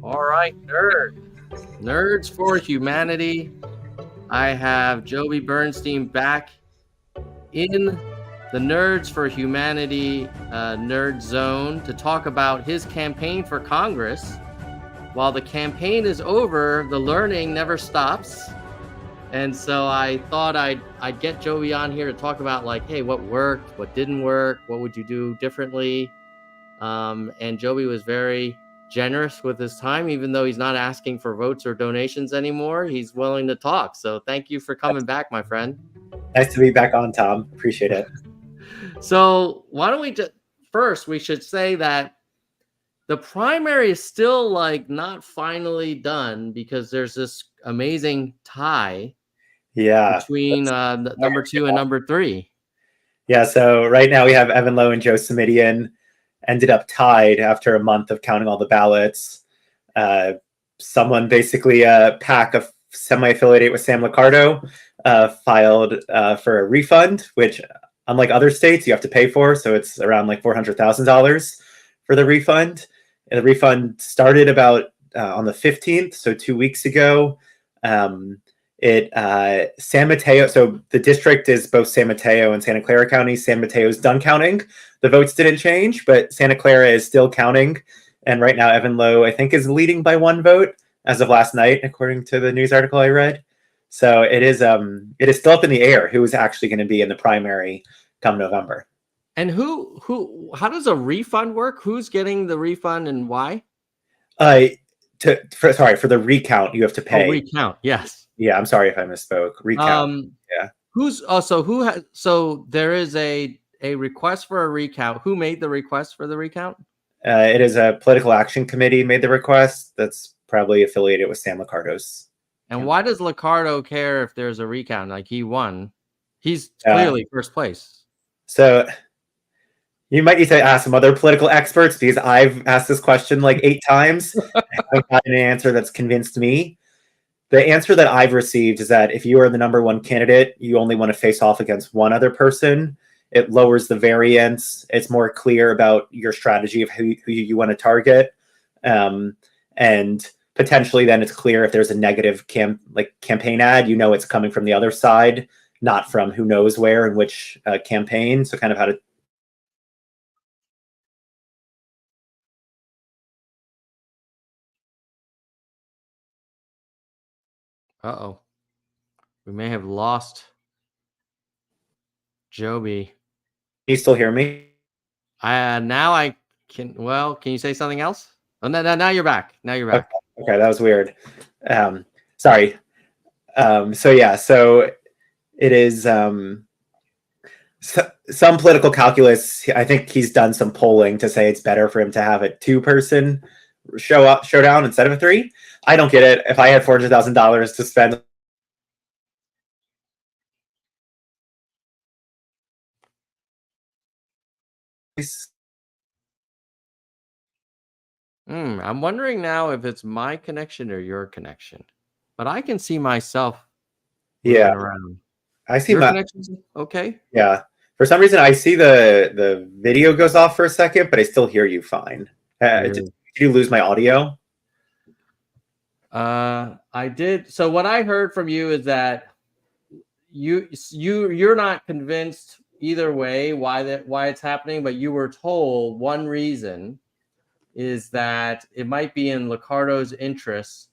All right, nerds for humanity. I have Joby Bernstein back in the Nerds for Humanity nerd zone to talk about his campaign for Congress. While the campaign is over, the learning never stops. And so I thought I'd get Joby on here to talk about, like, hey, what worked, what didn't work, what would you do differently? And Joby was very generous with his time, even though he's not asking for votes or donations anymore. He's willing to talk. So thank you for coming back, my friend. Nice to be back on, Tom. Appreciate it. So why don't we just first, we should say that the primary is still like not finally done because there's this amazing tie between number 2 and number 3. Yeah, so right now we have Evan Lowe and Joe Simidian ended up tied after a month of counting all the ballots. Someone, basically a PAC of semi-affiliated with Sam Liccardo, filed for a refund, which unlike other states, you have to pay for. So it's around like $400,000 for the refund. And the refund started about on the 15th, so 2 weeks ago. San Mateo, so the district is both San Mateo and Santa Clara County. San Mateo's done counting. The votes didn't change, but Santa Clara is still counting. And right now, Evan Lowe, I think, is leading by 1 vote as of last night, according to the news article I read. So it is still up in the air who is actually going to be in the primary come November. And how does a refund work? Who's getting the refund and why? For the recount, you have to pay. Oh, recount, yes. Yeah, I'm sorry if I misspoke. Recount. Yeah. So there is a request for a recount. Who made the request for the recount? It is a political action committee made the request. That's probably affiliated with Sam Liccardo's. And why does Liccardo care if there's a recount? Like, he won. He's clearly first place. So you might need to ask some other political experts, because I've asked this question like 8 times. I haven't gotten an answer that's convinced me. The answer that I've received is that if you are the number 1 candidate, you only want to face off against one other person. It lowers the variance. It's more clear about your strategy of who you want to target. And potentially then it's clear if there's a negative campaign ad, you know it's coming from the other side, not from who knows where and which campaign. So kind of how to... Uh-oh. We may have lost Joby. Can you still hear me? Now I can. Well, can you say something else? Oh, now you're back. Now you're back. Okay, that was weird. Sorry. So it is some political calculus. I think he's done some polling to say it's better for him to have a 2-person showdown instead of a 3. I don't get it. If I had $400,000 to spend, I'm wondering now if it's my connection or your connection, but I can see myself. Yeah, around. I see your my connection's okay. Yeah, for some reason I see the video goes off for a second, but I still hear you fine. Did you lose my audio? I did. So what I heard from you is that you're not convinced either way why it's happening, but you were told one reason is that it might be in Liccardo's interests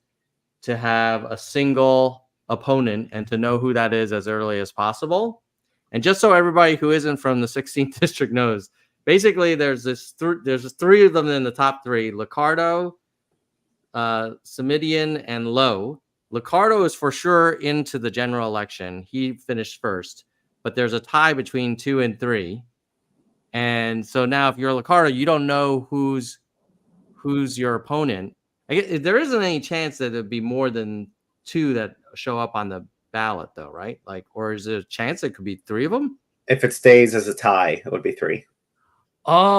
to have a single opponent and to know who that is as early as possible. And just so everybody who isn't from the 16th district knows, basically there's 3 of them in the top 3: Liccardo, Simidian, and Lowe. Liccardo is for sure into the general election. He finished first, but there's a tie between 2 and 3. And so now if you're Liccardo, you don't know who's your opponent. There isn't any chance that it'd be more than 2 that show up on the ballot, though, right? Like, or is there a chance it could be 3 of them? If it stays as a tie, it would be 3. Oh,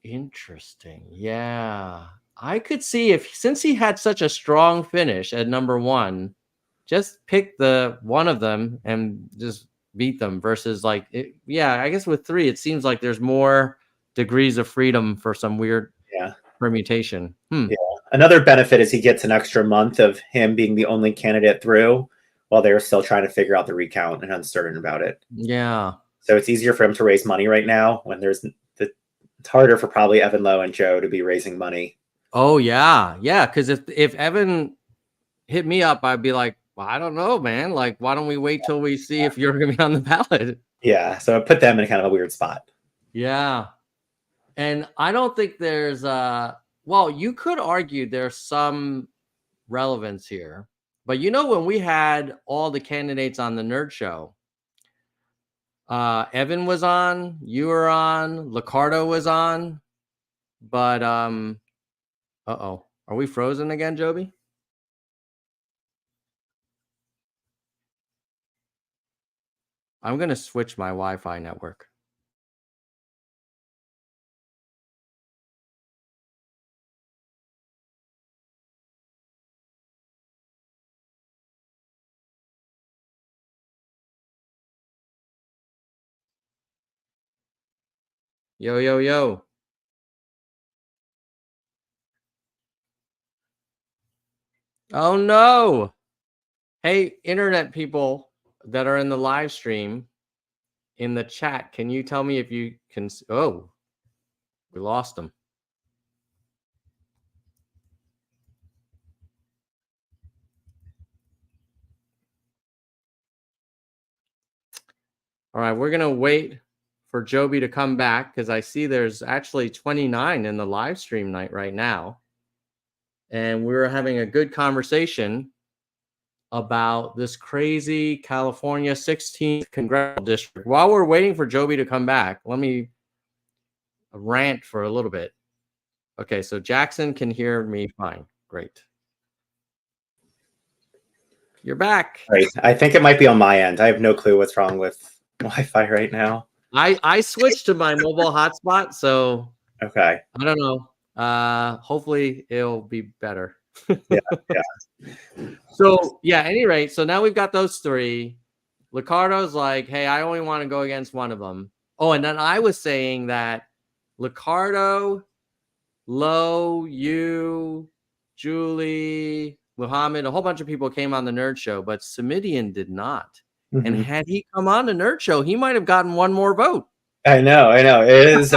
interesting. Yeah, I could see since he had such a strong finish at number 1, just pick the one of them and just beat them versus I guess with 3, it seems like there's more degrees of freedom for some weird permutation. Yeah. Another benefit is he gets an extra month of him being the only candidate through while they're still trying to figure out the recount and uncertain about it. Yeah. So it's easier for him to raise money right now when it's harder for probably Evan Lowe and Joe to be raising money. Oh yeah. Yeah. Cause if Evan hit me up, I'd be like, well, I don't know, man. Like, why don't we wait till we see if you're gonna be on the ballot? Yeah. So it put them in kind of a weird spot. Yeah. And I don't think there's well, you could argue there's some relevance here. But when we had all the candidates on the Nerd Show, Evan was on, you were on, Licardo was on, but uh-oh. Are we frozen again, Joby? I'm gonna switch my Wi-Fi network. Yo, yo, yo. Oh no. Hey, internet people that are in the live stream, in the chat, can you tell me if you can? Oh, we lost them. All right, we're gonna wait for Joby to come back because I see there's actually 29 in the live stream night right now, and we were having a good conversation about this crazy California 16th congressional district. While we're waiting for Joby to come back, let me rant for a little bit. Okay, so Jackson can hear me fine. Great. You're back. Right. I think it might be on my end. I have no clue what's wrong with Wi-Fi right now. I switched to my mobile hotspot, so Okay. I don't know. Hopefully it'll be better. Yeah. So at any rate, so now we've got those three. Licardo's like, hey, I only want to go against one of them. Oh, and then I was saying that Licardo, Lowe, you, Julie, Muhammad, a whole bunch of people came on the Nerd Show, but Simidian did not. Mhm. And had he come on the Nerd Show, he might have gotten one more vote. I know. It is.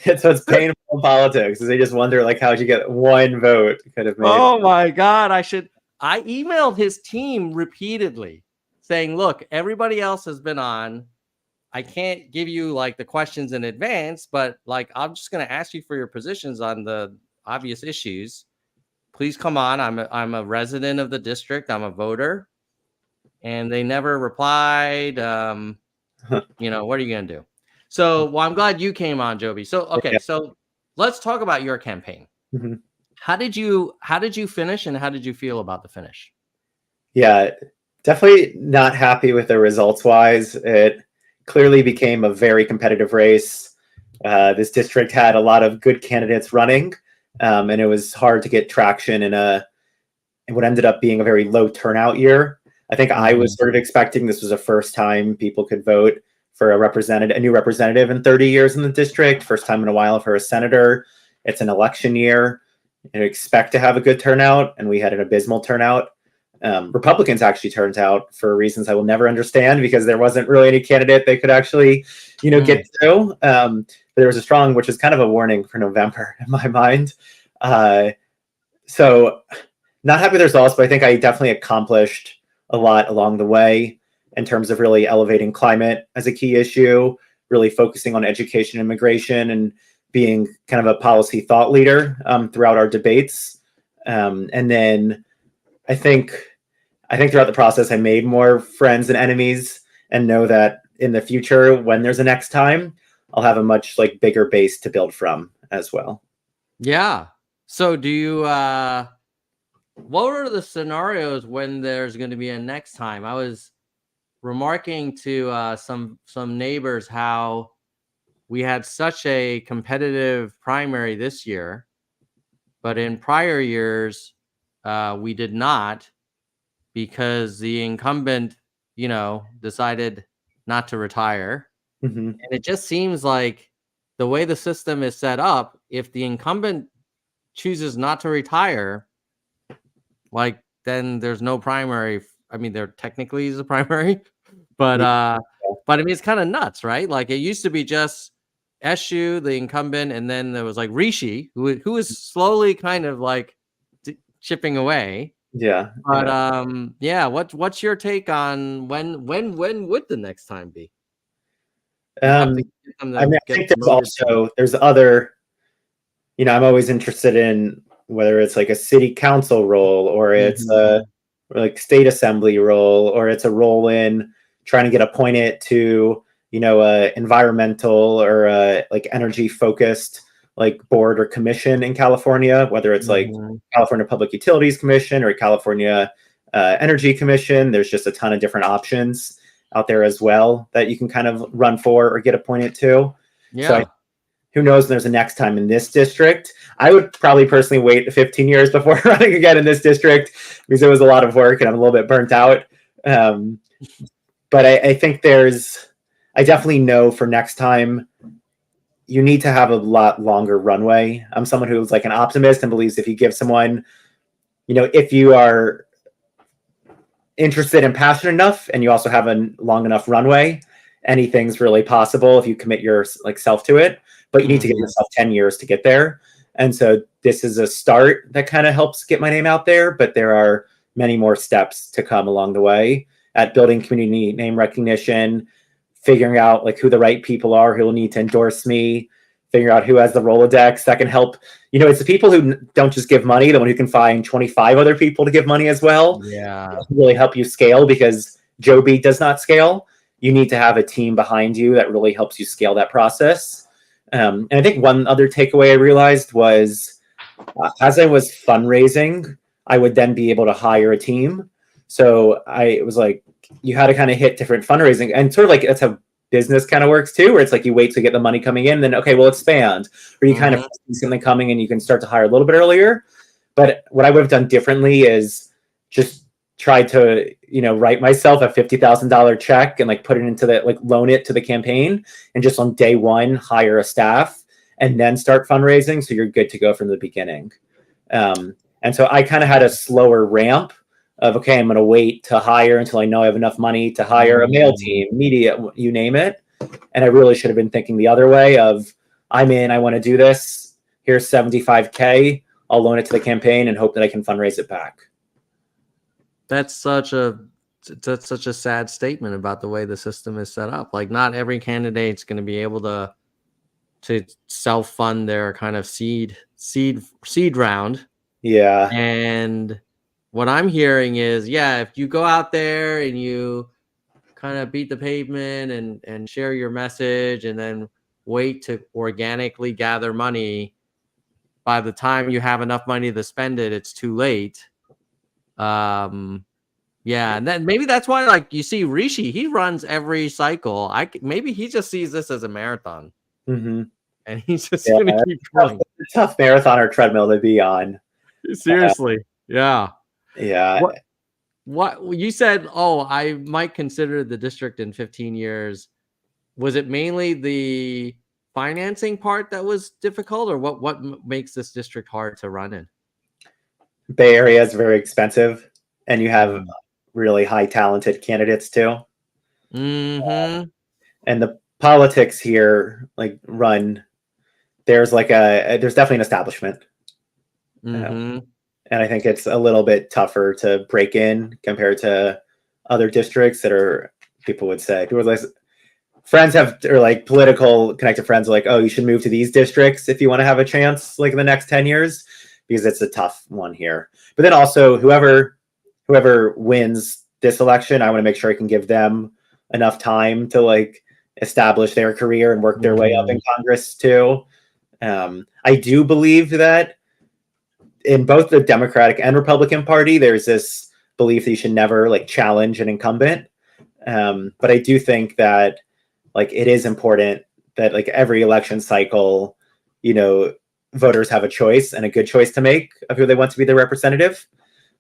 It's painful in politics. They just wonder, like, how'd you get one vote? Could have made. Oh my God! I emailed his team repeatedly saying, "Look, everybody else has been on. I can't give you like the questions in advance, but like I'm just going to ask you for your positions on the obvious issues. Please come on. I'm a resident of the district. I'm a voter." And they never replied. What are you going to do? So, well, I'm glad you came on, Joby. So, okay, so let's talk about your campaign. Mm-hmm. How did you finish, and how did you feel about the finish? Yeah, definitely not happy with the results wise. It clearly became a very competitive race. This district had a lot of good candidates running, and it was hard to get traction in what ended up being a very low turnout year. I think I was sort of expecting this was the first time people could vote for a new representative in 30 years in the district, first time in a while for a senator. It's an election year. And expect to have a good turnout, and we had an abysmal turnout. Republicans actually turned out for reasons I will never understand because there wasn't really any candidate they could actually, get through. But there was a strong, which is kind of a warning for November in my mind. So not happy with the results, but I think I definitely accomplished a lot along the way in terms of really elevating climate as a key issue, really focusing on education and immigration, and being kind of a policy thought leader throughout our debates. And then I think throughout the process, I made more friends and enemies, and know that in the future, when there's a next time, I'll have a much bigger base to build from as well. Yeah. So do you, what are the scenarios when there's going to be a next time? I was remarking to some neighbors how we had such a competitive primary this year, but in prior years, we did not, because the incumbent, decided not to retire. Mm-hmm. And it just seems like the way the system is set up, if the incumbent chooses not to retire, like then there's no primary. I mean, there technically is a primary, but I mean, it's kind of nuts, right? Like it used to be just Eshu, the incumbent, and then there was like Rishi, who is slowly kind of like chipping away. Yeah. But yeah, what's your take on when would the next time be? You have to get them to I mean, I get think promoted. there's other, I'm always interested in whether it's like a city council role or it's a Mhm. like state assembly role or it's a role in trying to get appointed to, a environmental or like energy focused like board or commission in California, whether it's like Mhm. California Public Utilities Commission or California Energy Commission. There's just a ton of different options out there as well that you can kind of run for or get appointed to. So Yeah. who knows when there's a next time in this district. I would probably personally wait 15 years before running again in this district because it was a lot of work and I'm a little bit burnt out. But I think I definitely know for next time, you need to have a lot longer runway. I'm someone who's like an optimist and believes if you give someone, if you are interested and passionate enough and you also have a long enough runway, anything's really possible if you commit your like self to it, but you need to give Mhm. yourself 10 years to get there. And so this is a start that kind of helps get my name out there, but there are many more steps to come along the way at building community name recognition, figuring out like who the right people are who will need to endorse me, figure out who has the Rolodex that can help. It's the people who don't just give money, the one who can find 25 other people to give money as well, Yeah. really help you scale, because Joby does not scale. You need to have a team behind you that really helps you scale that process. And I think one other takeaway I realized was as I was fundraising, I would then be able to hire a team. So it was like you had to kind of hit different fundraising, and sort of like that's how business kind of works too, where it's like you wait to get the money coming in, then okay, we'll expand, or you kind of Mhm. see something coming and you can start to hire a little bit earlier. But what I would have done differently is just tried to write myself a $50,000 check and like put it into the like loan it to the campaign, and just on day one hire a staff and then start fundraising, so you're good to go from the beginning. And so I kind of had a slower ramp of, okay, I'm going to wait to hire until I know I have enough money to hire a mail Mhm. team, media, you name it. And I really should have been thinking the other way of, I'm in, I want to do this. Here's 75K. I'll loan it to the campaign and hope that I can fundraise it back. That's such a sad statement about the way the system is set up. Like not every candidate's going to be able to self-fund their kind of seed round. Yeah. And what I'm hearing is, yeah, if you go out there and you kind of beat the pavement and share your message and then wait to organically gather money, by the time you have enough money to spend it, it's too late. Yeah, and then maybe that's why, like, you see Rishi, he runs every cycle. Maybe he just sees this as a marathon, Mm-hmm. and he's just Yeah. gonna keep going. Tough marathon or treadmill to be on. Seriously, yeah. Yeah. What you said? Oh, I might consider the district in 15 years. Was it mainly the financing part that was difficult, or what makes this district hard to run in? Bay Area is very expensive, and you have Mm. really high talented candidates too. Mhm. And the politics here, like run, there's definitely an establishment, Mhm. and I think it's a little bit tougher to break in compared to other districts that are, people like friends have, or like political connected friends are like, oh, you should move to these districts if you want to have a chance like in the next 10 years, because it's a tough one here. But then also whoever wins this election, I want to make sure I can give them enough time to like establish their career and work their way up in Mhm. Congress too. I do believe that in both the Democratic and Republican Party, there's this belief that you should never like challenge an incumbent. But I do think that like it is important that like every election cycle, voters have a choice and a good choice to make of who they want to be their representative.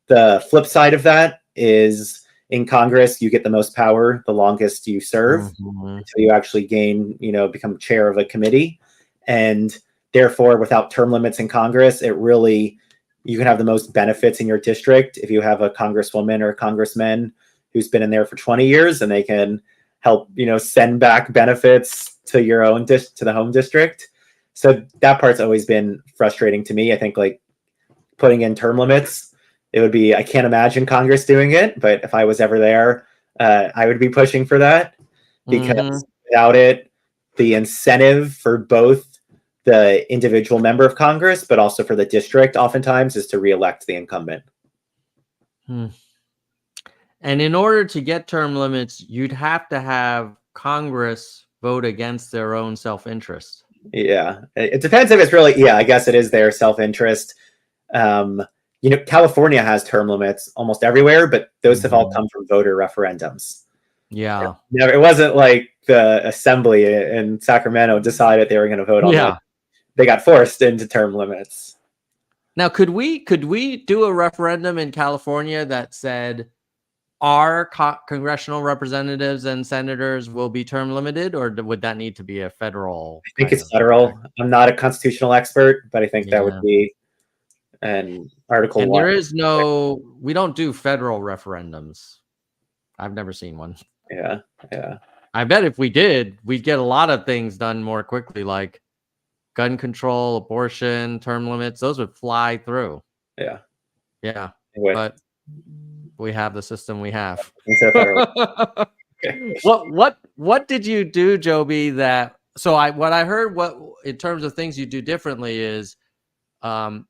The flip side of that is in Congress, you get the most power the longest you serve Mhm. until you actually gain, become chair of a committee. And therefore, without term limits in Congress, you can have the most benefits in your district if you have a congresswoman or a congressman who's been in there for 20 years, and they can help, send back benefits to your own to the home district. So that part's always been frustrating to me. I think like putting in term limits, I can't imagine Congress doing it, but if I was ever there, I would be pushing for that, because without it, the incentive for both the individual member of Congress, but also for the district, oftentimes, is to reelect the incumbent. And in order to get term limits, you'd have to have Congress vote against their own self-interest. Yeah, it depends if it's really, I guess it is their self-interest. California has term limits almost everywhere, but those have all come from voter referendums. Yeah. It wasn't like the assembly in Sacramento decided they were going to vote on that. They got forced into term limits. Now, could we do a referendum in California that said our congressional representatives and senators will be term limited, or would that need to be a federal? I think it's federal. I'm not a constitutional expert, but I think that would be an Article 1. And we don't do federal referendums. I've never seen one. Yeah. I bet if we did, we'd get a lot of things done more quickly, like gun control, abortion, term limits. Those would fly through. Yeah. But we have the system we have. What did you do, Joby? What I heard, in terms of things you do differently is have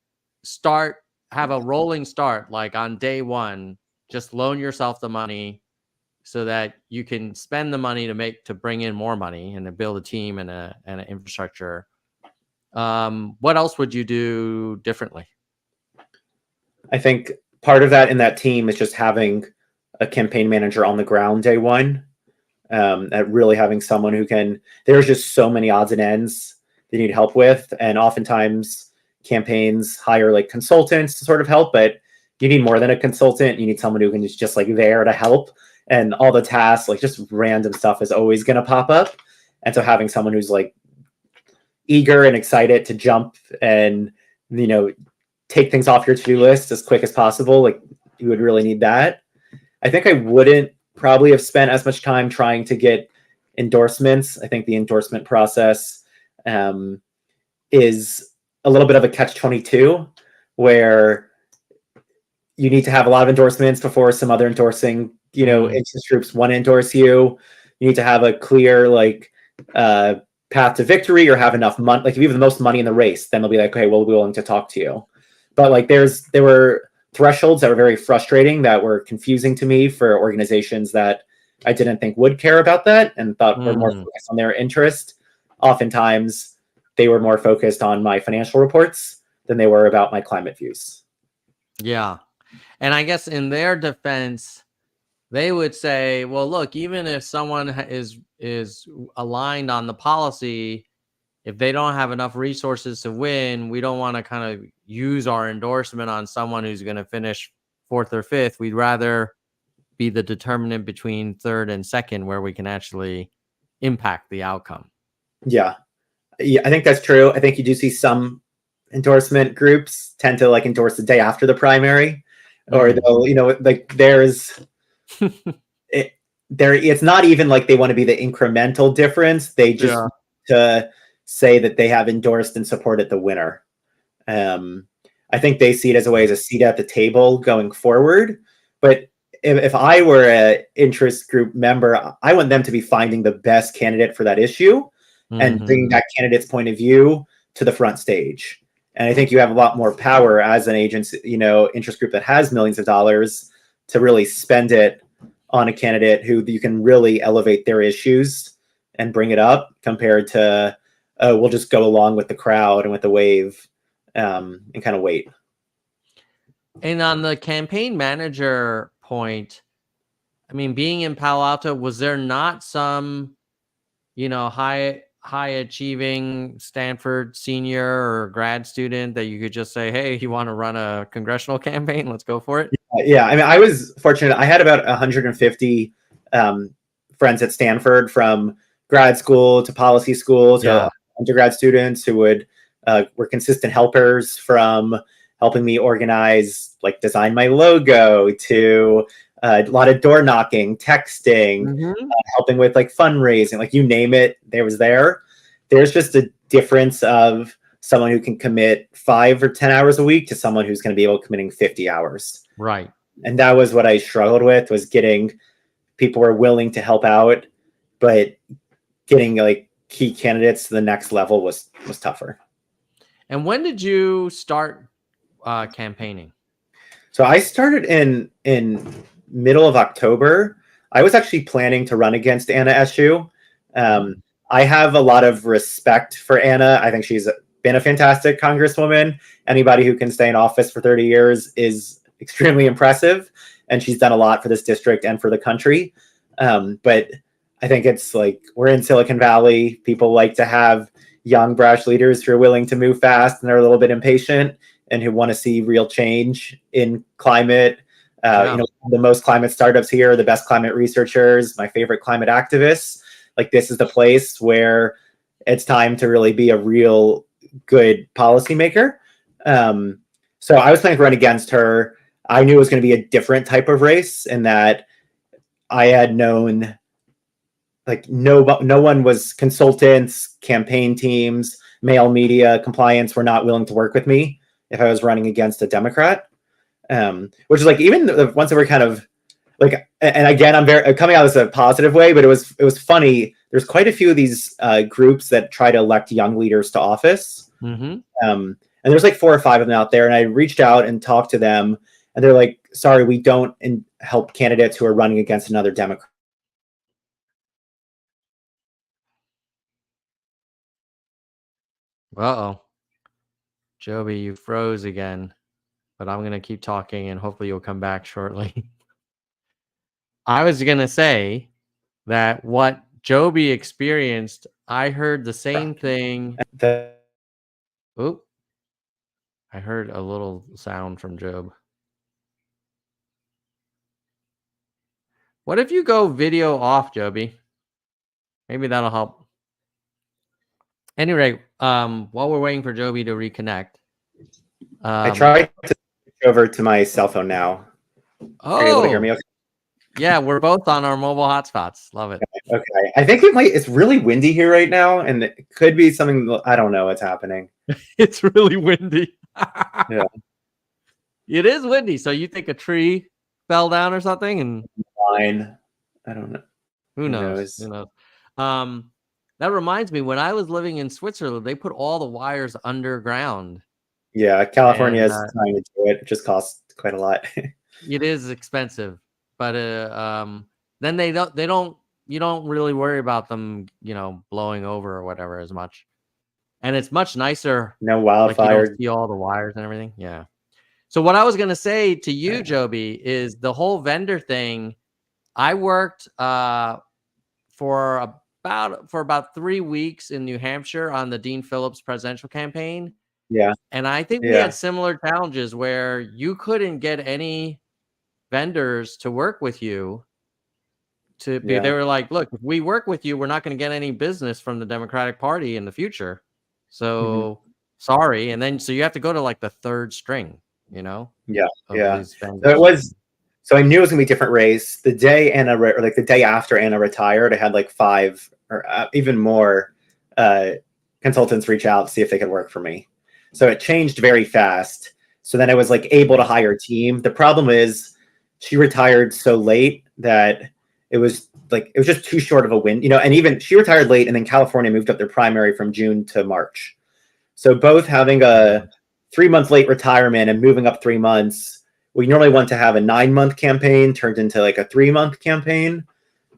a rolling start, like on day one, just loan yourself the money so that you can spend the money to bring in more money and to build a team and an infrastructure. What else would you do differently? I think part of that in that team is just having a campaign manager on the ground day one, at really having someone there's just so many odds and ends they need help with. And oftentimes campaigns hire like consultants to sort of help, but you need more than a consultant. You need someone who can just like there to help. And all the tasks, like just random stuff, is always going to pop up. And so having someone who's like eager and excited to jump and, take things off your to-do list as quick as possible, like you would really need that. I think I wouldn't probably have spent as much time trying to get endorsements. I think the endorsement process is a little bit of a catch-22, where you need to have a lot of endorsements before some other endorsing, interest groups want to endorse you. You need to have a clear path to victory, or have enough money. Like if you have the most money in the race, then they'll be like, okay, we'll be willing to talk to you. But like there were thresholds that were very frustrating, that were confusing to me for organizations that I didn't think would care about that and thought were more focused on their interest. Oftentimes they were more focused on my financial reports than they were about my climate views. Yeah. And I guess in their defense, they would say, well, look, even if someone is aligned on the policy, if they don't have enough resources to win, we don't want to kind of use our endorsement on someone who's going to finish 4th or 5th. We'd rather be the determinant between 3rd and 2nd, where we can actually impact the outcome. Yeah, I think that's true. I think you do see some endorsement groups tend to like endorse the day after the primary, or they'll, like there's it's not even like they want to be the incremental difference. They just to say that they have endorsed and supported the winner. I think they see it as a way as a seat at the table going forward. But if I were an interest group member, I want them to be finding the best candidate for that issue and bringing that candidate's point of view to the front stage. And I think you have a lot more power as an agency, interest group that has millions of dollars, to really spend it on a candidate who you can really elevate their issues and bring it up, compared to, we'll just go along with the crowd and with the wave, and kind of wait. And on the campaign manager point, I mean, being in Palo Alto, was there not some, high achieving Stanford senior or grad student that you could just say, hey, you want to run a congressional campaign? Let's go for it. Yeah. I mean, I was fortunate. I had about 150 friends at Stanford, from grad school to policy school to undergrad students, who would were consistent helpers, from helping me organize, like design my logo, to a lot of door knocking, texting, helping with like fundraising, like you name it, there was there. There's just a difference of someone who can commit 5 or 10 hours a week to someone who's going to be able to committing 50 hours. Right. And that was what I struggled with, was getting people who are willing to help out, but getting like key candidates to the next level was tougher. And when did you start campaigning? So I started in middle of October. I was actually planning to run against Anna Eshoo. I have a lot of respect for Anna. I think she's been a fantastic congresswoman. Anybody who can stay in office for 30 years is extremely impressive, and she's done a lot for this district and for the country. But I think it's like, we're in Silicon Valley. People like to have young, brash leaders who are willing to move fast and are a little bit impatient and who want to see real change in climate. You know, the most climate startups here, the best climate researchers, my favorite climate activists. Like, this is the place where it's time to really be a real good policymaker. So I was planning to run against her. I knew it was going to be a different type of race, in that I had known, like, no one was, consultants, campaign teams, mail media, compliance were not willing to work with me if I was running against a Democrat. Which is like, even the ones that were kind of like, and again, I'm very coming out as a positive way, but it was funny. There's quite a few of these groups that try to elect young leaders to office. And there's like 4 or 5 of them out there. And I reached out and talked to them, and they're like, sorry, we don't help candidates who are running against another Democrat. Uh-oh. Joby, you froze again, but I'm going to keep talking and hopefully you'll come back shortly. I was going to say that what Joby experienced, I heard the same thing. Oop. I heard a little sound from Job. What if you go video off, Joby? Maybe that'll help. Anyway, while we're waiting for Joby to reconnect. I tried to switch over to my cell phone now. Are you able to hear me okay? Yeah, we're both on our mobile hotspots. Love it. Okay. I think it's really windy here right now, and it could be something, I don't know what's happening. It's really windy. Yeah. It is windy. So you think a tree fell down or something? And fine. I don't know. Who knows? Who knows? That reminds me, when I was living in Switzerland, they put all the wires underground. Yeah, California is trying to do it. It just costs quite a lot. It is expensive, but then you don't really worry about them, blowing over or whatever as much. And it's much nicer. No wildfire. Like, you don't see all the wires and everything. Yeah. So what I was going to say to you, Joby, is the whole vendor thing. I worked for about 3 weeks in New Hampshire on the Dean Phillips presidential campaign. Yeah. And I think we had similar challenges where you couldn't get any vendors to work with you. They were like, look, if we work with you, we're not going to get any business from the Democratic Party in the future. So sorry. And then, so you have to go to like the third string, Yeah. So I knew it was gonna be a different race. The day the day after Anna retired, I had like 5 or even more consultants reach out to see if they could work for me. So it changed very fast. So then I was like able to hire a team. The problem is, she retired so late that it was just too short of a win, and even she retired late, and then California moved up their primary from June to March. So both having a 3-month late retirement and moving up 3 months, we normally want to have a 9-month campaign turned into like a 3-month campaign.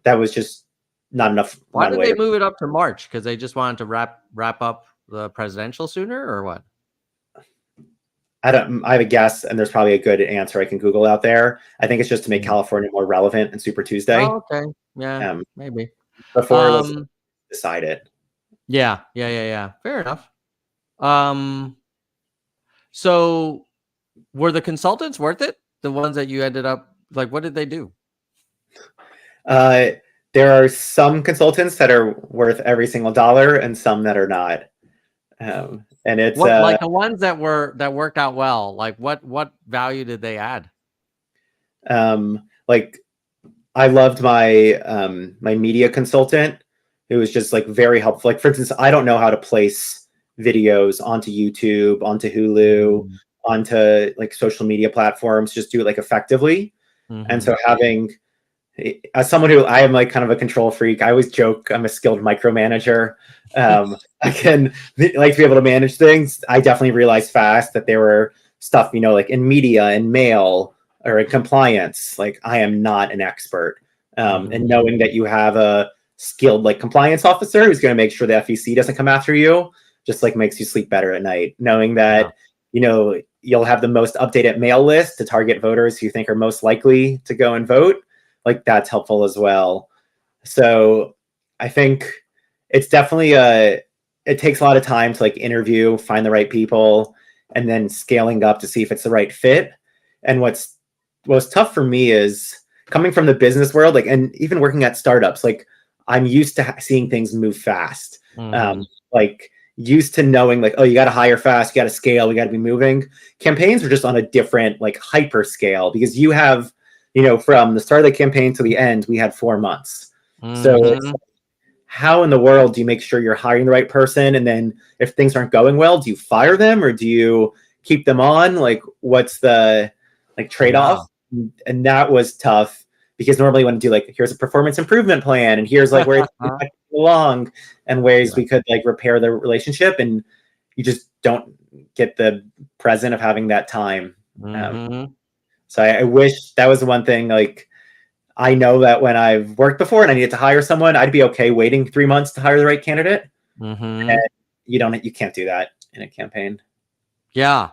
That was just not enough. Why did they move it up to March? Because they just wanted to wrap up the presidential sooner, or what? I have a guess, and there's probably a good answer I can Google out there. I think it's just to make California more relevant in Super Tuesday. Oh, okay. Yeah, maybe. Before it was decided. Yeah. Fair enough. So were the consultants worth it? The ones that you ended up, like, what did they do? There are some consultants that are worth every single dollar, and some that are not. And it's what, like the ones that worked out well, like what value did they add? Like I loved my my media consultant, who was just like very helpful. Like for instance, I don't know how to place videos onto YouTube, onto Hulu, onto like social media platforms, just do it like effectively. And so having, as someone who, I am like kind of a control freak, I always joke I'm a skilled micromanager. I can like to be able to manage things. I definitely realized fast that there were stuff, you know, like in media and mail or in compliance, like I am not an expert. And knowing that you have a skilled like compliance officer who's going to make sure the FEC doesn't come after you, just like makes you sleep better at night. Knowing that, you know, you'll have the most updated mail list to target voters who you think are most likely to go and vote. Like that's helpful as well. So I think it's definitely it takes a lot of time to like interview, find the right people, and then scaling up to see if it's the right fit. And what's tough for me is coming from the business world, like, and even working at startups, like I'm used to seeing things move fast. Like used to knowing like, oh, you got to hire fast, you got to scale, we got to be moving. Campaigns are just on a different like hyper scale because you have, you know, from the start of the campaign to the end, we had 4 months. So it's like, how in the world do you make sure you're hiring the right person? And then if things aren't going well, do you fire them or do you keep them on? Like, what's the like trade-off? And that was tough because normally you want to do like, here's a performance improvement plan and here's like where it's along and ways we could like repair the relationship, and you just don't get the present of having that time. So I wish that was the one thing, like, I know that when I've worked before and I needed to hire someone, I'd be okay waiting 3 months to hire the right candidate. And you can't do that in a campaign. Yeah.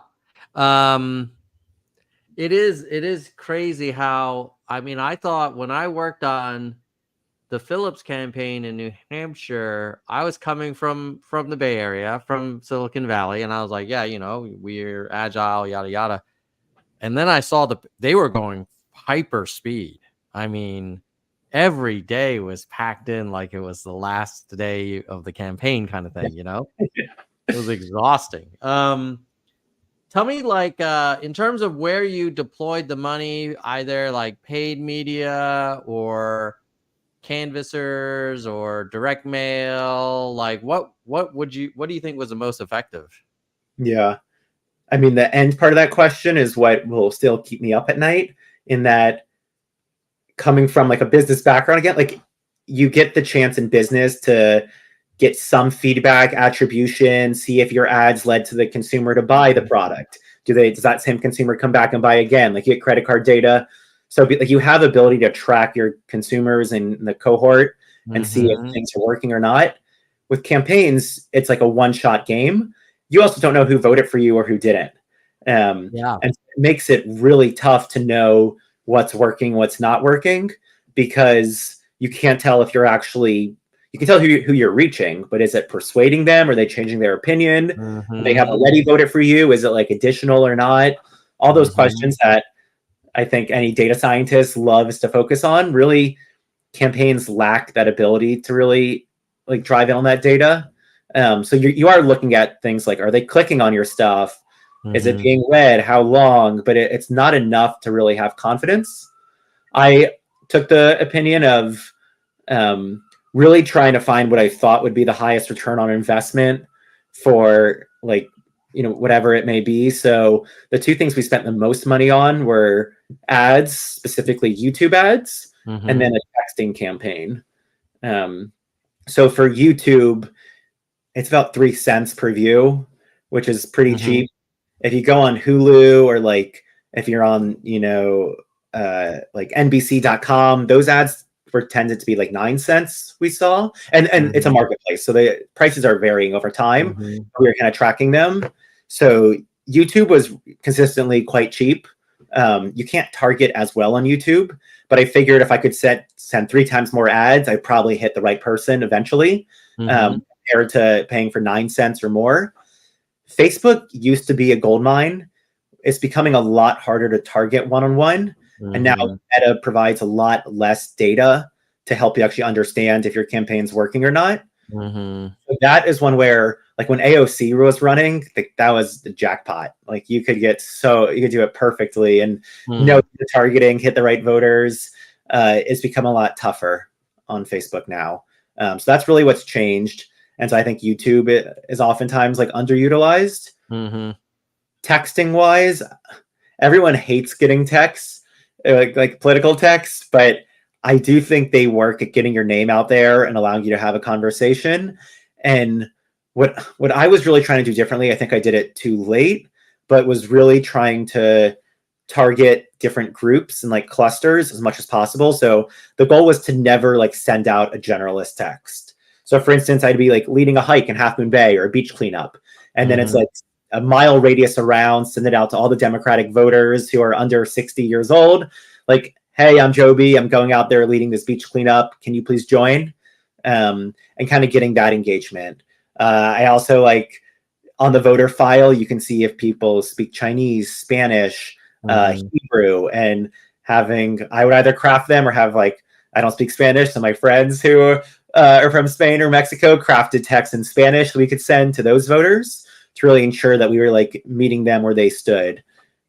It is crazy how, I mean, I thought when I worked on the Phillips campaign in New Hampshire, I was coming from the Bay Area, from Silicon Valley, and I was like, yeah, you know, we're agile, yada yada. And then I saw they were going hyper speed. I mean, every day was packed in like it was the last day of the campaign kind of thing, you know? It was exhausting. Tell me, like, in terms of where you deployed the money, either like paid media or canvassers or direct mail, like what do you think was the most effective? Yeah. I mean, the end part of that question is what will still keep me up at night, in that coming from like a business background again, like you get the chance in business to get some feedback, attribution, see if your ads led to the consumer to buy the product. Does that same consumer come back and buy again? Like you get credit card data. So like you have the ability to track your consumers in the cohort and see if things are working or not. With campaigns, it's like a one-shot game. You also don't know who voted for you or who didn't. And it makes it really tough to know what's working, what's not working, because you can't tell if you're actually, you can tell who you're reaching, but is it persuading them? Are they changing their opinion? Do they have already voted for you? Is it like additional or not? All those questions that I think any data scientist loves to focus on. Really, campaigns lack that ability to really like drive in on that data. So you are looking at things like, are they clicking on your stuff? Is it being read? How long? But it's not enough to really have confidence. I took the opinion of really trying to find what I thought would be the highest return on investment for like, you know, whatever it may be. So the two things we spent the most money on were ads, specifically YouTube ads, and then a texting campaign. So for YouTube, it's about 3 cents per view, which is pretty cheap. If you go on Hulu or like if you're on, you know, like NBC.com, those ads were tended to be like 9 cents we saw. And it's a marketplace. So the prices are varying over time. We were kind of tracking them. So YouTube was consistently quite cheap. You can't target as well on YouTube, but I figured if I could send 3 times more ads, I'd probably hit the right person eventually, compared to paying for 9 cents or more. Facebook used to be a gold mine. It's becoming a lot harder to target one-on-one. And now Meta provides a lot less data to help you actually understand if your campaign's working or not. Mm-hmm. That is one where, like, when AOC was running, that was the jackpot. Like, you could do it perfectly and know the targeting, hit the right voters. It's become a lot tougher on Facebook now. So that's really what's changed. And so I think YouTube is oftentimes like underutilized. Mm-hmm. Texting wise, everyone hates getting texts, like political texts, but I do think they work at getting your name out there and allowing you to have a conversation. And what I was really trying to do differently, I think I did it too late, but was really trying to target different groups and like clusters as much as possible. So the goal was to never like send out a generalist text. So for instance, I'd be like leading a hike in Half Moon Bay or a beach cleanup. And then it's like a mile radius around, send it out to all the Democratic voters who are under 60 years old. Like, hey, I'm Joby. I'm going out there leading this beach cleanup. Can you please join? And kind of getting that engagement. I also like on the voter file, you can see if people speak Chinese, Spanish, Hebrew, and I would either craft them or have like, I don't speak Spanish, so my friends who are from Spain or Mexico crafted texts in Spanish that we could send to those voters to really ensure that we were like meeting them where they stood.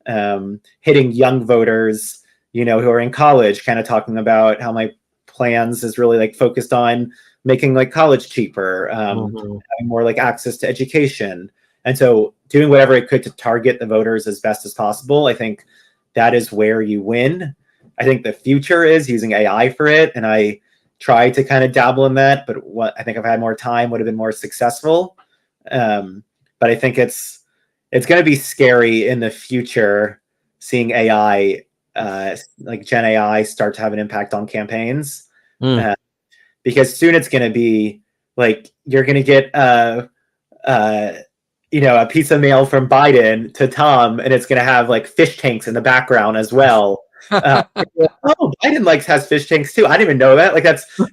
Hitting young voters, who are in college, kind of talking about how my plans is really like focused on making like college cheaper, having more like access to education. And so doing whatever it could to target the voters as best as possible, I think that is where you win. I think the future is using AI for it. And I try to kind of dabble in that, but what I think if I had more time would have been more successful. But I think it's going to be scary in the future seeing AI, like Gen AI, start to have an impact on campaigns. Because soon it's going to be like you're going to get a piece of mail from Biden to Tom, and it's going to have like fish tanks in the background as well. Oh, Biden has fish tanks too. I didn't even know that. Like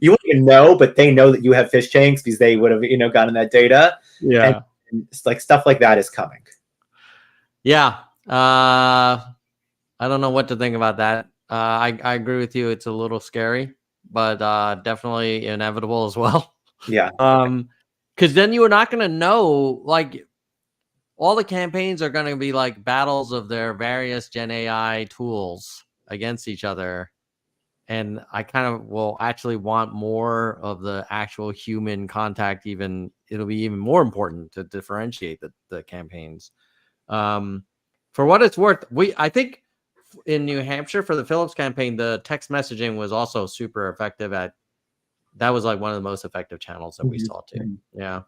you wouldn't even know, but they know that you have fish tanks because they would have gotten that data. Yeah, and like stuff like that is coming. Yeah, I don't know what to think about that. I agree with you. It's a little scary, but definitely inevitable as well. Yeah. Because then you are not going to know, like, all the campaigns are going to be like battles of their various Gen AI tools against each other. And I kind of will actually want more of the actual human contact. It'll be even more important to differentiate the campaigns. For what it's worth, I think in New Hampshire for the Phillips campaign, the text messaging was also super effective that was like one of the most effective channels that we saw too. Yeah.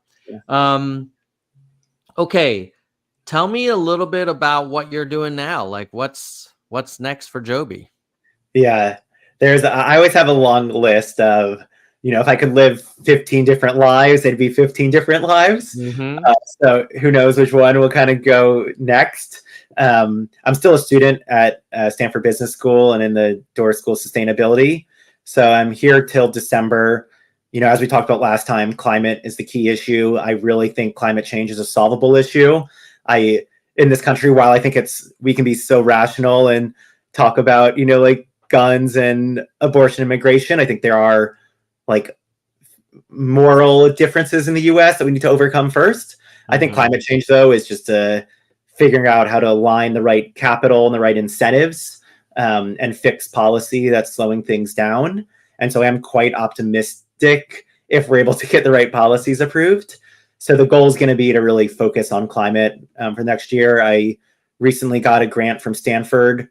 Okay. Tell me a little bit about what you're doing now. Like what's next for Joby? Yeah. I always have a long list of, if I could live 15 different lives, it'd be 15 different lives. So who knows which one will kind of go next. I'm still a student at Stanford Business School and in the Doerr School of Sustainability. So I'm here till December. As we talked about last time, climate is the key issue. I really think climate change is a solvable issue. In this country, while I think we can be so rational and talk about, like guns and abortion and immigration, I think there are like moral differences in the US that we need to overcome first. I think climate change, though, is just figuring out how to align the right capital and the right incentives and fix policy that's slowing things down. And so I'm quite optimistic if we're able to get the right policies approved. So the goal is going to be to really focus on climate for next year. I recently got a grant from Stanford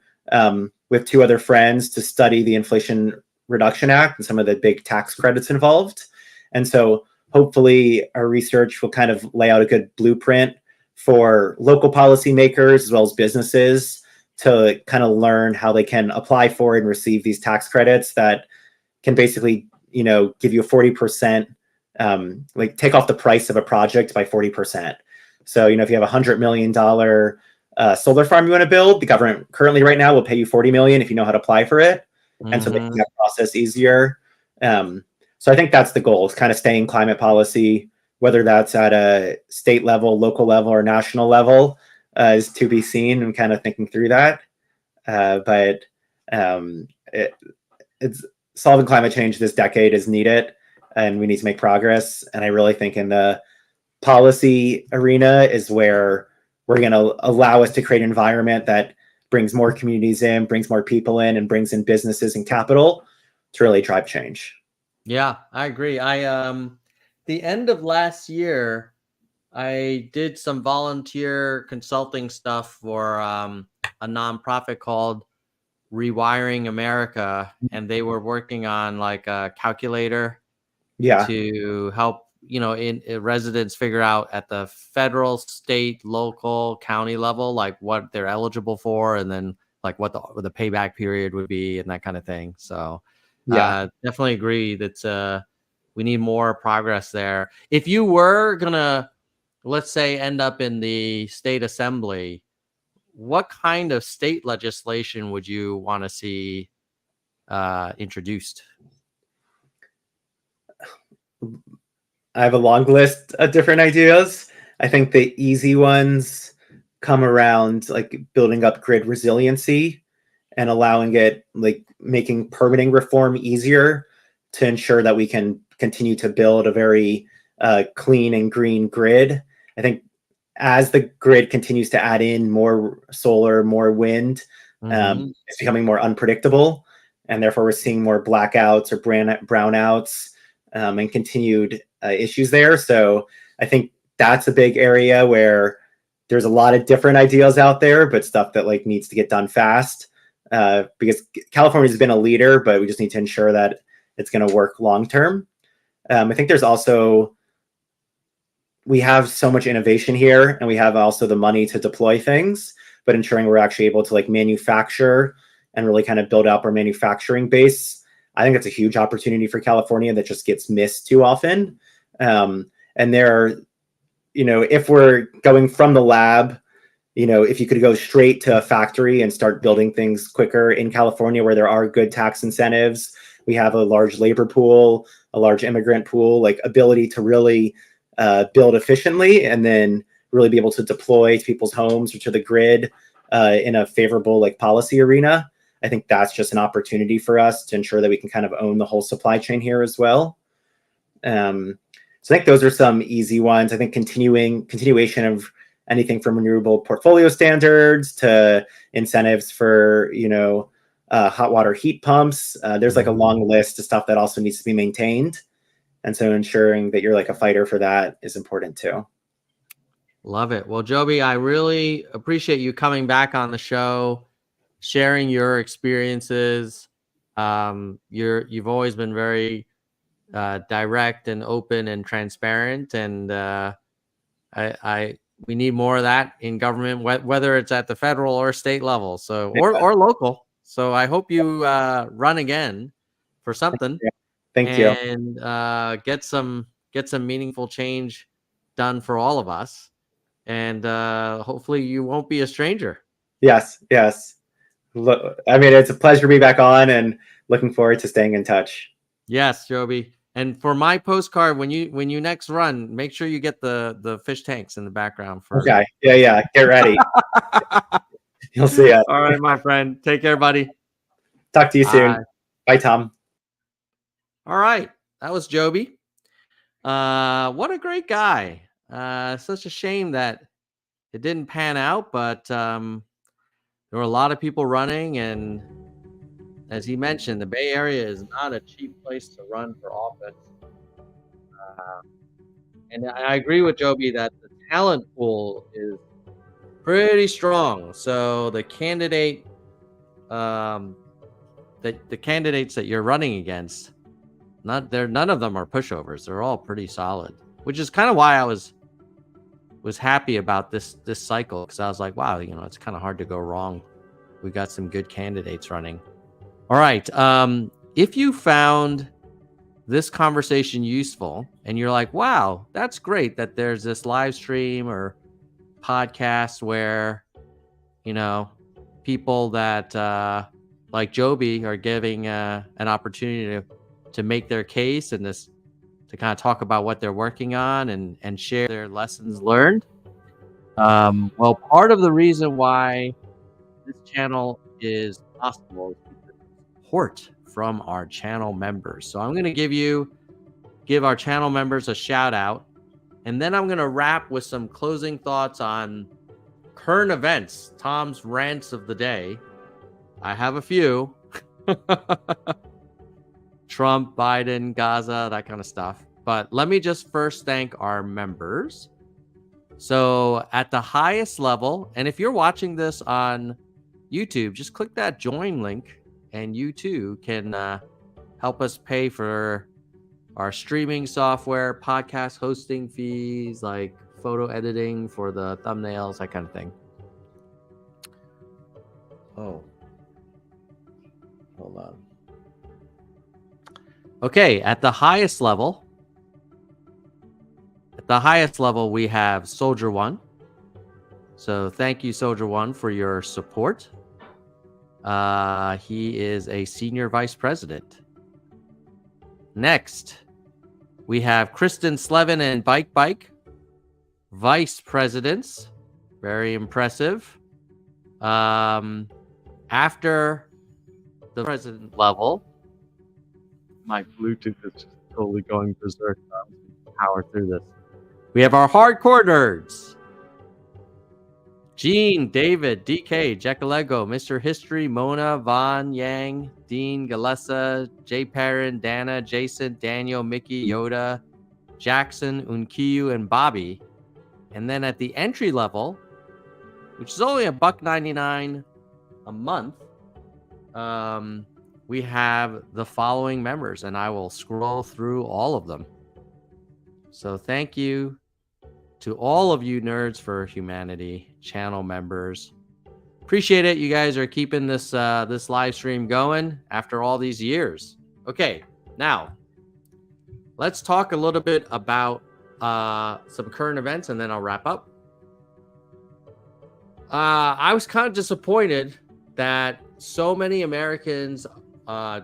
with two other friends to study the Inflation Reduction Act and some of the big tax credits involved. And so hopefully our research will kind of lay out a good blueprint for local policymakers as well as businesses to kind of learn how they can apply for and receive these tax credits that can basically, give you a 40%, like take off the price of a project by 40%. So, if you have $100 million solar farm you want to build, the government currently right now will pay you $40 million if you know how to apply for it. And so making that process easier. So I think that's the goal, is kind of staying climate policy, whether that's at a state level, local level, or national level, is to be seen, and kind of thinking through that. But it's solving climate change this decade is needed. and we need to make progress. And I really think in the policy arena is where we're going to allow us to create an environment that brings more communities in, brings more people in, and brings in businesses and capital to really drive change. Yeah, I agree. The end of last year, I did some volunteer consulting stuff for a nonprofit called Rewiring America, and they were working on like a calculator to help in residents figure out at the federal, state, local, county level like what they're eligible for, and then like what the payback period would be and that kind of thing. So definitely agree that we need more progress there. If you were gonna, let's say, end up in the state assembly, what kind of state legislation would you want to see introduced? I have a long list of different ideas. I think the easy ones come around like building up grid resiliency and allowing it, like making permitting reform easier to ensure that we can continue to build a very clean and green grid. I think as the grid continues to add in more solar, more wind, it's becoming more unpredictable. And therefore, we're seeing more blackouts or brownouts and continued issues there. So I think that's a big area where there's a lot of different ideas out there, but stuff that like needs to get done fast because California has been a leader, but we just need to ensure that it's going to work long term. I think there's also, we have so much innovation here and we have also the money to deploy things, but ensuring we're actually able to like manufacture and really kind of build up our manufacturing base. I think that's a huge opportunity for California that just gets missed too often. And there, if we're going from the lab, if you could go straight to a factory and start building things quicker in California where there are good tax incentives, we have a large labor pool, a large immigrant pool, like ability to really build efficiently and then really be able to deploy to people's homes or to the grid in a favorable like policy arena. I think that's just an opportunity for us to ensure that we can kind of own the whole supply chain here as well. So I think those are some easy ones. I think continuation of anything from renewable portfolio standards to incentives for, hot water heat pumps. There's like a long list of stuff that also needs to be maintained. And so ensuring that you're like a fighter for that is important too. Love it. Well, Joby, I really appreciate you coming back on the show, sharing your experiences. You've always been very direct and open and transparent, and we need more of that in government, whether it's at the federal or state level, so or local. So I hope you run again for something. Thank you. And get some meaningful change done for all of us. And hopefully you won't be a stranger. Yes. Look, I mean, it's a pleasure to be back on and looking forward to staying in touch. Yes, Joby. And for my postcard, when you next run, make sure you get the fish tanks in the background for. Okay. Yeah. Get ready. You'll see it. All right, my friend. Take care, buddy. Talk to you soon. Bye, Tom. All right. That was Joby. What a great guy. Such a shame that it didn't pan out, but there were a lot of people running, and as he mentioned, the Bay Area is not a cheap place to run for office. And I agree with Joby that the talent pool is pretty strong. So the candidate, the candidates that you're running against, none of them are pushovers. They're all pretty solid, which is kind of why I was happy about this cycle, because I was like, wow, it's kind of hard to go wrong. We got some good candidates running. All right. If you found this conversation useful and you're like, wow, that's great that there's this live stream or podcast where, people that like Joby are giving an opportunity to make their case and to kind of talk about what they're working on and share their lessons learned. Well, part of the reason why this channel is possible is because of support from our channel members. So I'm going to give give our channel members a shout out. And then I'm going to wrap with some closing thoughts on current events, Tom's rants of the day. I have a few. Trump, Biden, Gaza, that kind of stuff. But let me just first thank our members. So at the highest level, and if you're watching this on YouTube, just click that join link and you too can help us pay for our streaming software, podcast hosting fees, like photo editing for the thumbnails, that kind of thing. Oh, hold on. Okay, at the highest level, we have Soldier One. So thank you, Soldier One, for your support. He is a senior vice president. Next, we have Kristen Slevin and Bike, vice presidents. Very impressive. After the president level, my Bluetooth is just totally going berserk. Power through this. We have our hardcore nerds. Gene, David, DK, Jekalego, Mr. History, Mona, Von, Yang, Dean, Galessa, Jay Perrin, Dana, Jason, Daniel, Mickey, Yoda, Jackson, Unkiyu, and Bobby. And then at the entry level, which is only $1.99 a month, we have the following members, and I will scroll through all of them. So thank you to all of you Nerds for Humanity channel members. Appreciate it. You guys are keeping this this live stream going after all these years. Okay, now let's talk a little bit about some current events, and then I'll wrap up. I was kind of disappointed that so many Americans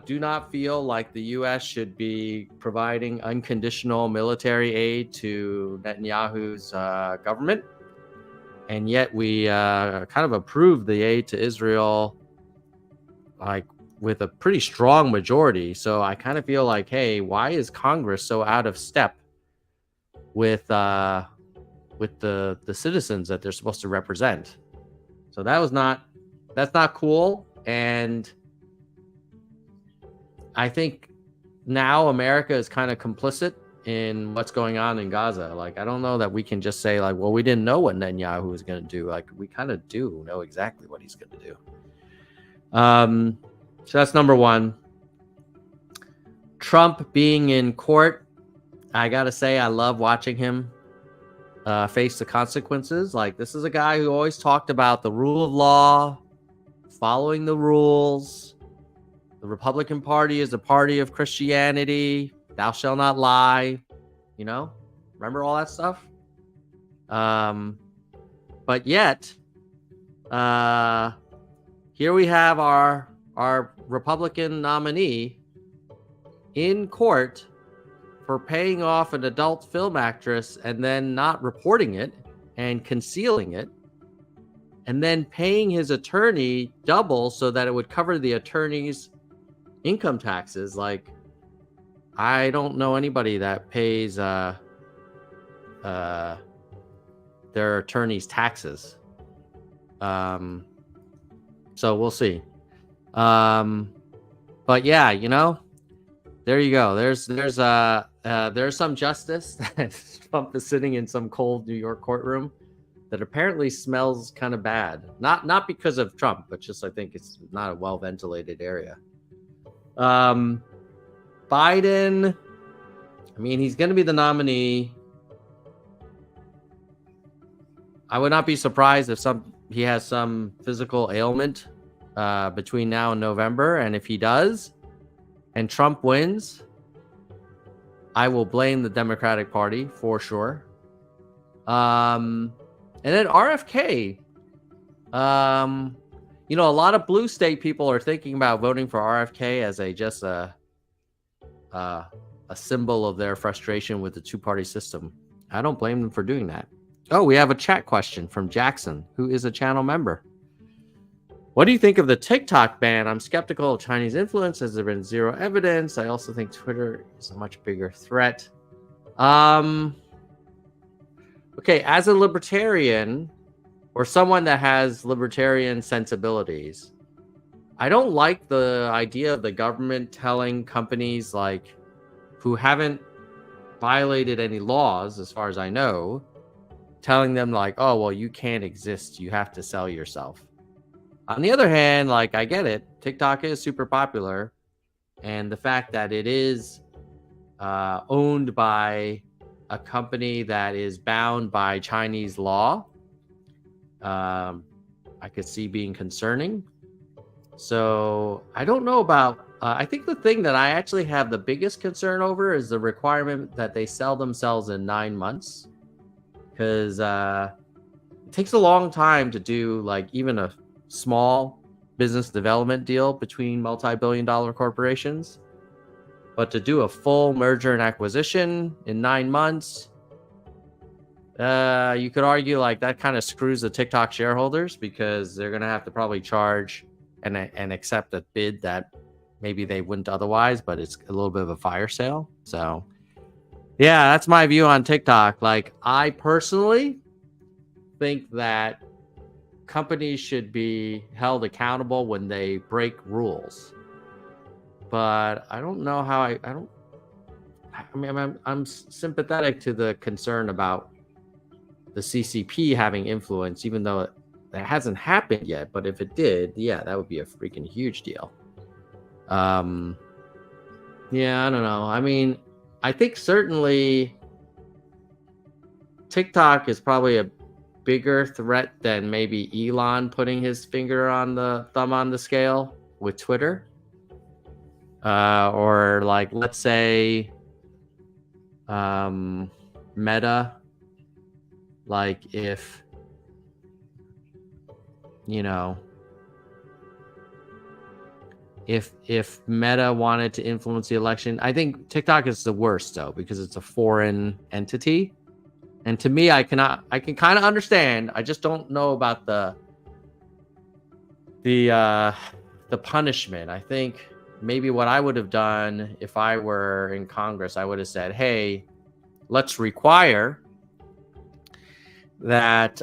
do not feel like the U.S. should be providing unconditional military aid to Netanyahu's government. And yet we kind of approved the aid to Israel like with a pretty strong majority. So I kind of feel like, hey, why is Congress so out of step with the citizens that they're supposed to represent? So that's not cool. And I think now America is kind of complicit in what's going on in Gaza. Like, I don't know that we can just say like, well, we didn't know what Netanyahu was going to do. Like, we kind of do know exactly what he's going to do. So that's number one. Trump being in court, I got to say, I love watching him face the consequences. Like, this is a guy who always talked about the rule of law, following the rules. The Republican Party is the party of Christianity. Thou shalt not lie. You know, remember all that stuff? But yet, here we have our Republican nominee in court for paying off an adult film actress and then not reporting it and concealing it, and then paying his attorney double so that it would cover the attorney's income taxes. Like, I don't know anybody that pays their attorney's taxes. So we'll see. But yeah, you know, there you go. There's some justice that Trump is sitting in some cold New York courtroom that apparently smells kind of bad. Not because of Trump, but just I think it's not a well ventilated area. Biden, I mean, he's going to be the nominee. I would not be surprised if he has some physical ailment between now and November. And if he does, and Trump wins, I will blame the Democratic Party for sure. And then RFK, you know, a lot of blue state people are thinking about voting for RFK as just a symbol of their frustration with the two-party system. I don't blame them for doing that. Oh, we have a chat question from Jackson, who is a channel member. What do you think of the TikTok ban? I'm skeptical of Chinese influence as there been zero evidence. I also think Twitter is a much bigger threat. Okay, as a libertarian or someone that has libertarian sensibilities, I don't like the idea of the government telling companies like who haven't violated any laws, as far as I know, telling them like, oh, well, you can't exist. You have to sell yourself. On the other hand, like, I get it. TikTok is super popular. And the fact that it is owned by a company that is bound by Chinese law, I could see being concerning. So I don't know about, I think the thing that I actually have the biggest concern over is the requirement that they sell themselves in 9 months. Because it takes a long time to do like even a small business development deal between multi-billion-dollar corporations. But to do a full merger and acquisition in 9 months, you could argue like that kind of screws the TikTok shareholders, because they're going to have to probably charge and accept a bid that maybe they wouldn't otherwise, but it's a little bit of a fire sale. So yeah, that's my view on TikTok. Like, I personally think that companies should be held accountable when they break rules. But I don't know how I mean, I'm sympathetic to the concern about the CCP having influence, even though that hasn't happened yet. But if it did, yeah, that would be a freaking huge deal. Yeah, I don't know. I mean, I think certainly TikTok is probably a bigger threat than maybe Elon putting his finger on the thumb on the scale with Twitter. Or like, let's say Meta, like if, you know, if Meta wanted to influence the election, I think TikTok is the worst though, because it's a foreign entity. And to me, I can kind of understand. I just don't know about the punishment. I think maybe what I would have done if I were in Congress, I would have said, hey, let's require that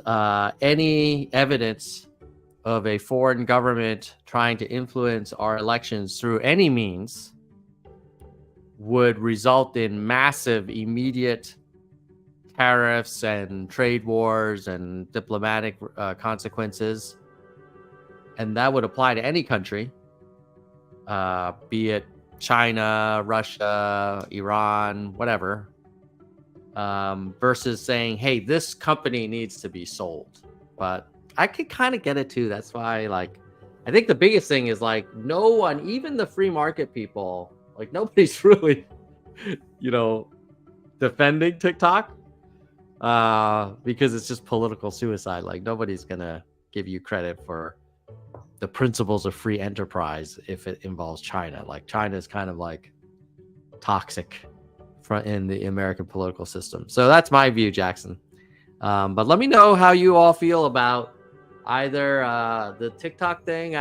any evidence of a foreign government trying to influence our elections through any means would result in massive, immediate tariffs and trade wars and diplomatic consequences. And that would apply to any country, be it China, Russia, Iran, whatever, versus saying, hey, this company needs to be sold. But I could kind of get it too. That's why, like, I think the biggest thing is like no one, even the free market people, like nobody's really, defending TikTok because it's just political suicide. Like nobody's going to give you credit for the principles of free enterprise if it involves China. Like China is kind of like toxic in the American political system. So that's my view, Jackson. But let me know how you all feel about either the TikTok thing.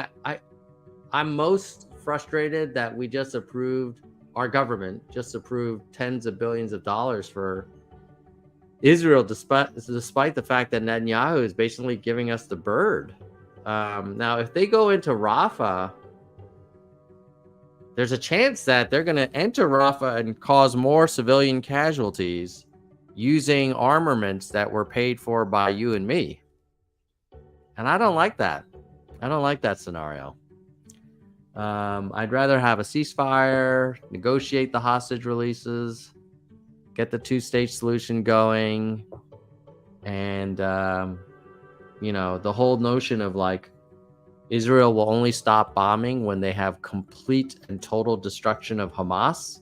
I'm most frustrated that we just approved, our government just approved tens of billions of dollars for Israel, despite the fact that Netanyahu is basically giving us the bird. Now, if they go into Rafah, there's a chance that they're going to enter Rafah and cause more civilian casualties using armaments that were paid for by you and me. And I don't like that. I don't like that scenario. I'd rather have a ceasefire, negotiate the hostage releases, get the two-state solution going, and, the whole notion of like Israel will only stop bombing when they have complete and total destruction of Hamas.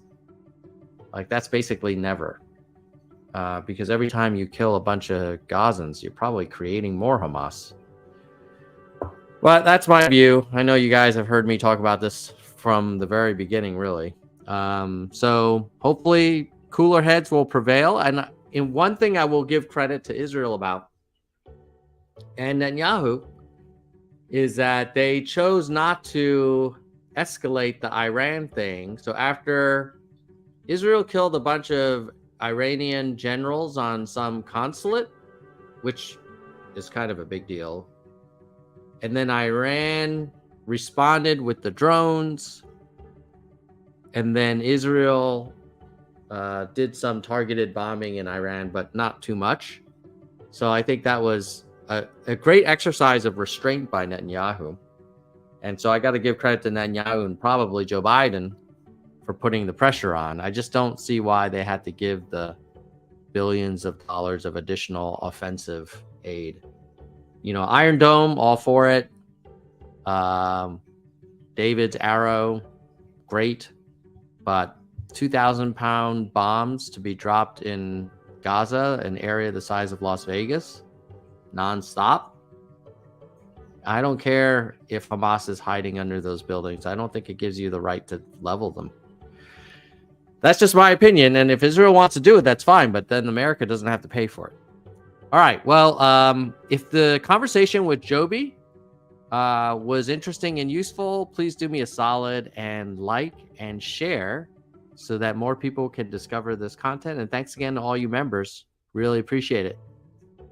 Like that's basically never. Because every time you kill a bunch of Gazans, you're probably creating more Hamas. But that's my view. I know you guys have heard me talk about this from the very beginning, really. So hopefully cooler heads will prevail. And in one thing I will give credit to Israel about, and Netanyahu, is that they chose not to escalate the Iran thing. So after Israel killed a bunch of Iranian generals on some consulate, which is kind of a big deal. And then Iran responded with the drones. And then Israel did some targeted bombing in Iran, but not too much. So I think that was a great exercise of restraint by Netanyahu. And so I got to give credit to Netanyahu and probably Joe Biden for putting the pressure on. I just don't see why they had to give the billions of dollars of additional offensive aid. You know, Iron Dome, all for it. David's Arrow, great. But 2,000-pound bombs to be dropped in Gaza, an area the size of Las Vegas, nonstop. I don't care if Hamas is hiding under those buildings. I don't think it gives you the right to level them. That's just my opinion. And if Israel wants to do it, that's fine. But then America doesn't have to pay for it. All right. Well, if the conversation with Joby was interesting and useful, please do me a solid and like and share so that more people can discover this content. And thanks again to all you members. Really appreciate it.